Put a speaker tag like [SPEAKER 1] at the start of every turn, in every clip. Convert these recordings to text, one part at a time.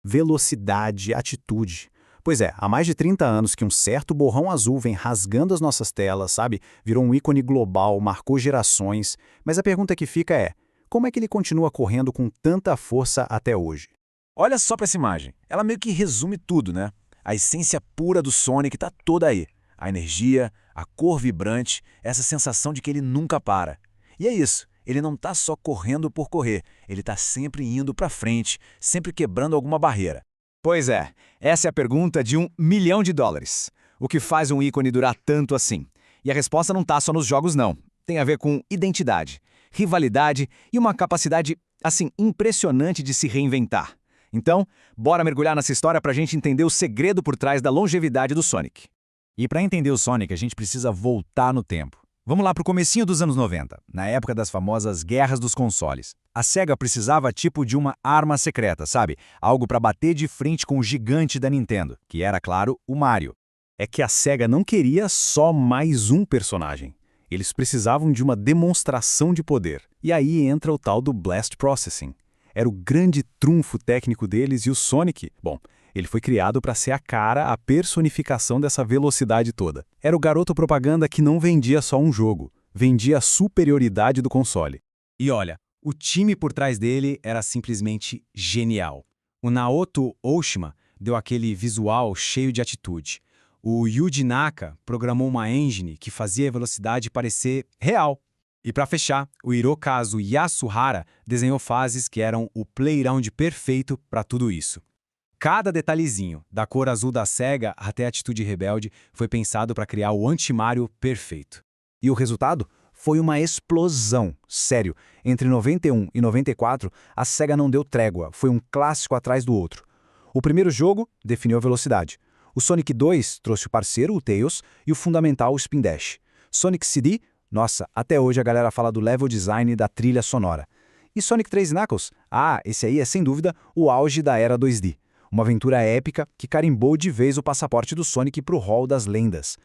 [SPEAKER 1] velocidade, atitude. Pois é, há mais de 30 anos que um certo borrão azul vem rasgando as nossas telas, sabe? Virou um ícone global, marcou gerações. Mas a pergunta que fica é, como é que ele continua correndo com tanta força até hoje?
[SPEAKER 2] Olha só para essa imagem. Ela meio que resume tudo, né? A essência pura do Sonic está toda aí. A energia, a cor vibrante, essa sensação de que ele nunca para. E é isso. Ele não está só correndo por correr. Ele está sempre indo para frente, sempre quebrando alguma barreira.
[SPEAKER 3] Pois é, essa é a pergunta de $1 milhão. O que faz um ícone durar tanto assim? E a resposta não está só nos jogos, não. Tem a ver com identidade, rivalidade e uma capacidade, assim, impressionante de se reinventar. Então, bora mergulhar nessa história para a gente entender o segredo por trás da longevidade do Sonic. E para entender o Sonic, a gente precisa voltar no tempo. Vamos lá para o comecinho dos anos 90, na época das famosas guerras dos consoles. A Sega precisava tipo de uma arma secreta, sabe? Algo para bater de frente com o gigante da Nintendo, que era, claro, o Mario.
[SPEAKER 1] É que a SEGA não queria só mais um personagem. Eles precisavam de uma demonstração de poder. E aí entra o tal do Blast Processing. Era o grande trunfo técnico deles e o Sonic, bom, ele foi criado para ser a cara, a personificação dessa velocidade toda. Era o garoto propaganda que não vendia só um jogo, vendia a superioridade do console.
[SPEAKER 3] E olha, o time por trás dele era simplesmente genial. O Naoto Oshima deu aquele visual cheio de atitude. O Yuji Naka programou uma engine que fazia a velocidade parecer real. E para fechar, o Hirokazu Yasuhara desenhou fases que eram o playground perfeito para tudo isso. Cada detalhezinho, da cor azul da Sega até a atitude rebelde, foi pensado para criar o anti-Mario perfeito.
[SPEAKER 1] E o resultado? Foi uma explosão, sério. Entre 91 e 94, a Sega não deu trégua, foi um clássico atrás do outro. O primeiro jogo definiu a velocidade. O Sonic 2 trouxe o parceiro, o Tails, e o fundamental, o Spin Dash. Sonic CD, nossa, até hoje a galera fala do level design da trilha sonora. E Sonic 3 Knuckles? Ah, esse aí é sem dúvida o auge da era 2D. Uma aventura épica que carimbou de vez o passaporte do Sonic pro hall das lendas.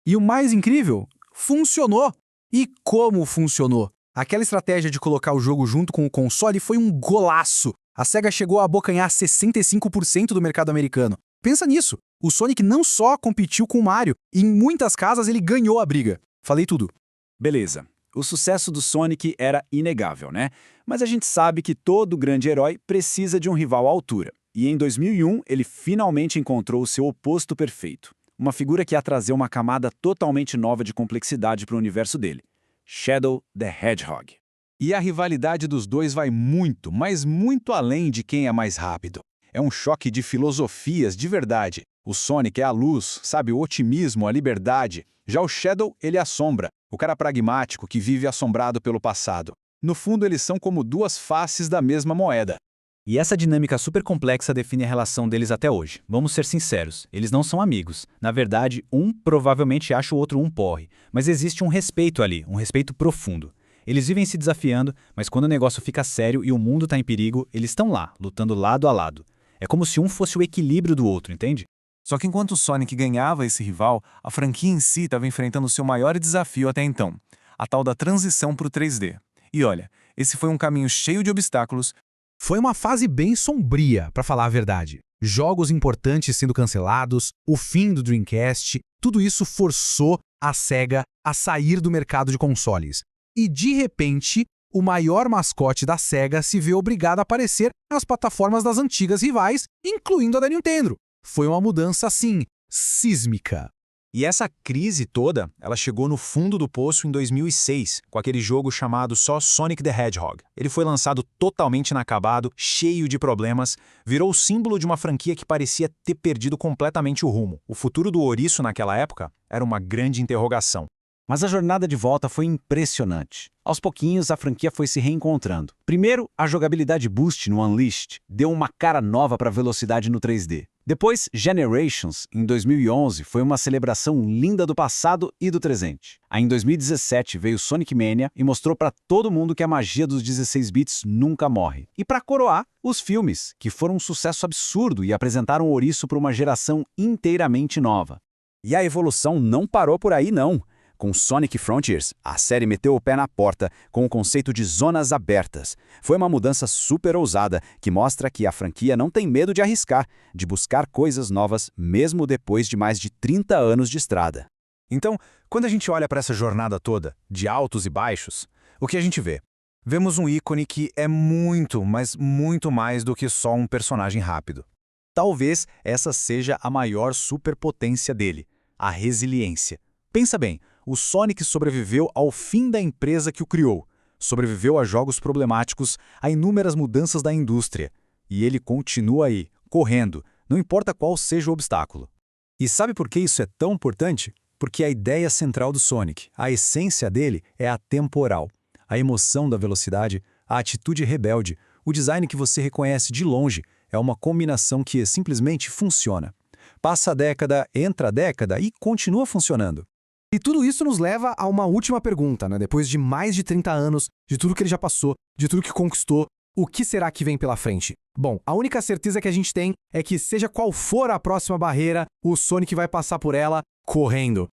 [SPEAKER 4] E o mais incrível? Funcionou! E como funcionou? Aquela estratégia de colocar o jogo junto com o console foi um golaço! A SEGA chegou a abocanhar 65% do mercado americano. Pensa nisso! O Sonic não só competiu com o Mario, e em muitas casas ele ganhou a briga. Falei tudo.
[SPEAKER 3] Beleza. O sucesso do Sonic era inegável, né? Mas a gente sabe que todo grande herói precisa de um rival à altura. E em 2001, ele finalmente encontrou o seu oposto perfeito. Uma figura que ia trazer uma camada totalmente nova de complexidade para o universo dele. Shadow the Hedgehog. E a rivalidade dos dois vai muito, mas muito além de quem é mais rápido. É um choque de filosofias de verdade. O Sonic é a luz, sabe, o otimismo, a liberdade. Já o Shadow, ele é a sombra, o cara pragmático que vive assombrado pelo passado. No fundo, eles são como duas faces da mesma moeda.
[SPEAKER 1] E essa dinâmica super complexa define a relação deles até hoje. Vamos ser sinceros, eles não são amigos. Na verdade, um provavelmente acha o outro um porre. Mas existe um respeito ali, um respeito profundo. Eles vivem se desafiando, mas quando o negócio fica sério e o mundo está em perigo, eles estão lá, lutando lado a lado. É como se um fosse o equilíbrio do outro, entende?
[SPEAKER 5] Só que enquanto o Sonic ganhava esse rival, a franquia em si estava enfrentando o seu maior desafio até então, a tal da transição para o 3D. E olha, esse foi um caminho cheio de obstáculos.
[SPEAKER 4] Foi uma fase bem sombria, para falar a verdade. Jogos importantes sendo cancelados, o fim do Dreamcast, tudo isso forçou a SEGA a sair do mercado de consoles. E de repente, o maior mascote da SEGA se vê obrigado a aparecer nas plataformas das antigas rivais, incluindo a da Nintendo. Foi uma mudança, assim, sísmica.
[SPEAKER 3] E essa crise toda, ela chegou no fundo do poço em 2006, com aquele jogo chamado só Sonic the Hedgehog. Ele foi lançado totalmente inacabado, cheio de problemas, virou o símbolo de uma franquia que parecia ter perdido completamente o rumo. O futuro do ouriço naquela época era uma grande interrogação. Mas a jornada de volta foi impressionante. Aos pouquinhos, a franquia foi se reencontrando. Primeiro, a jogabilidade Boost no Unleashed deu uma cara nova para a velocidade no 3D. Depois, Generations, em 2011, foi uma celebração linda do passado e do presente. Aí, em 2017, veio Sonic Mania e mostrou para todo mundo que a magia dos 16 bits nunca morre. E para coroar, os filmes, que foram um sucesso absurdo e apresentaram o ouriço para uma geração inteiramente nova. E a evolução não parou por aí, não.
[SPEAKER 2] Com Sonic Frontiers, a série meteu o pé na porta com o conceito de zonas abertas. Foi uma mudança super ousada que mostra que a franquia não tem medo de arriscar, de buscar coisas novas mesmo depois de mais de 30 anos de estrada.
[SPEAKER 3] Então, quando a gente olha para essa jornada toda, de altos e baixos, o que a gente vê? Vemos um ícone que é muito, mas muito mais do que só um personagem rápido. Talvez essa seja a maior superpotência dele, a resiliência. Pensa bem, o Sonic sobreviveu ao fim da empresa que o criou, sobreviveu a jogos problemáticos, a inúmeras mudanças da indústria. E ele continua aí, correndo, não importa qual seja o obstáculo. E sabe por que isso é tão importante? Porque a ideia central do Sonic, a essência dele, é atemporal. A emoção da velocidade, a atitude rebelde, o design que você reconhece de longe, é uma combinação que simplesmente funciona. Passa a década, entra a década e continua funcionando.
[SPEAKER 4] E tudo isso nos leva a uma última pergunta, né? Depois de mais de 30 anos, de tudo que ele já passou, de tudo que conquistou, o que será que vem pela frente? Bom, a única certeza que a gente tem é que seja qual for a próxima barreira, o Sonic vai passar por ela correndo.